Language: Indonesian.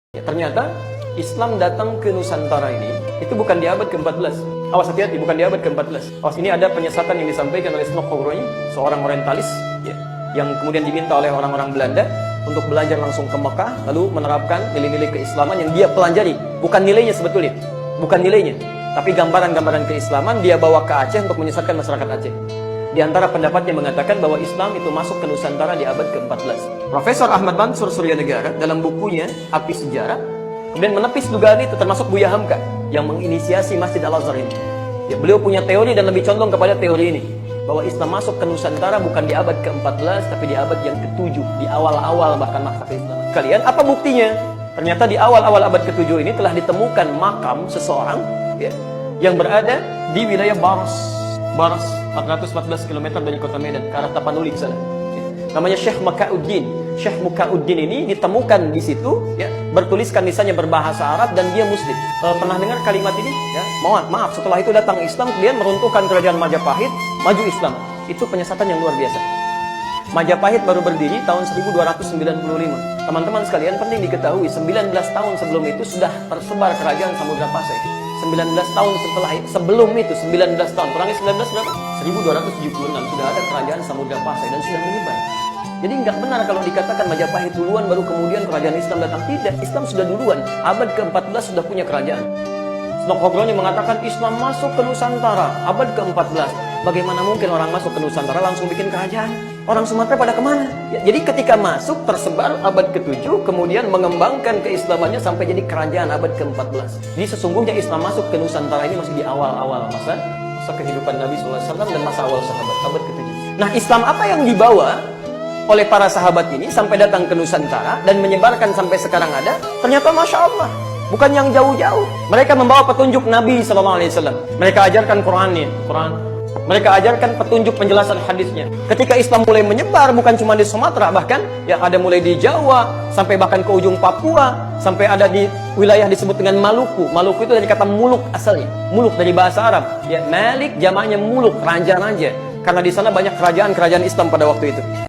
Ya, ternyata Islam datang ke Nusantara ini itu bukan di abad ke-14. Awas, hati-hati, bukan di abad ke-14. Awas, ini ada penyesatan yang disampaikan oleh Snok Hogroy, seorang orientalis ya, yang kemudian diminta oleh orang-orang Belanda untuk belajar langsung ke Mekah, lalu menerapkan nilai-nilai keislaman yang dia pelajari. Bukan nilainya sebetulnya, bukan nilainya, tapi gambaran-gambaran keislaman dia bawa ke Aceh untuk menyesatkan masyarakat Aceh. Di antara pendapatnya mengatakan bahwa Islam itu masuk ke Nusantara di abad ke-14. Profesor Ahmad Mansur Suryanegara dalam bukunya Api Sejarah kemudian menepis dugaan itu, termasuk Buya Hamka yang menginisiasi Masjid Al-Azhar ini. Ya, beliau punya teori dan lebih condong kepada teori ini, bahwa Islam masuk ke Nusantara bukan di abad ke-14 tapi di abad yang ke-7, di awal-awal bahkan masa keislaman. Kalian apa buktinya? Ternyata di awal-awal abad ke-7 ini telah ditemukan makam seseorang ya, yang berada di wilayah Baras 414 km dari kota Medan ke arah Tapanuli sana. Namanya Syekh Mukauddin. Syekh Mukauddin ini ditemukan di situ ya, bertuliskan lisannya berbahasa Arab dan dia muslim. Pernah dengar kalimat ini ya? Maaf, setelah itu datang Islam kemudian meruntuhkan kerajaan Majapahit, maju Islam. Itu penyesatan yang luar biasa. Majapahit baru berdiri tahun 1295. Teman-teman sekalian, penting diketahui 19 tahun sebelum itu sudah tersebar kerajaan Samudra Pasai. 19 tahun sebelum itu 19 tahun, kurangi 19 berapa? 1276 sudah ada kerajaan Samudra Pasai dan sudah menyebar. Jadi nggak benar kalau dikatakan Majapahit duluan baru kemudian kerajaan Islam datang. Tidak, Islam sudah duluan. Abad ke-14 sudah punya kerajaan. Snok Hogroy mengatakan Islam masuk ke Nusantara abad ke-14. Bagaimana mungkin orang masuk ke Nusantara langsung bikin kerajaan? Orang Sumatera pada kemana? Ya, jadi ketika masuk tersebar abad ke-7, kemudian mengembangkan keislamannya sampai jadi kerajaan abad ke-14. Jadi sesungguhnya Islam masuk ke Nusantara ini masih di awal-awal masa kehidupan Nabi SAW dan masa awal sahabat, abad ke-7. Nah, Islam apa yang dibawa oleh para sahabat ini sampai datang ke Nusantara dan menyebarkan sampai sekarang ada? Ternyata Masya Allah, bukan yang jauh-jauh. Mereka membawa petunjuk Nabi SAW. Mereka ajarkan Quran. Mereka ajarkan petunjuk penjelasan hadisnya. Ketika Islam mulai menyebar, bukan cuma di Sumatera, bahkan yang ada mulai di Jawa, sampai bahkan ke ujung Papua, sampai ada di wilayah disebut dengan Maluku. Maluku itu dari kata muluk asalnya. Muluk dari bahasa Arab. Ya, Malik jamaknya muluk, raja-raja. Karena di sana banyak kerajaan-kerajaan Islam pada waktu itu.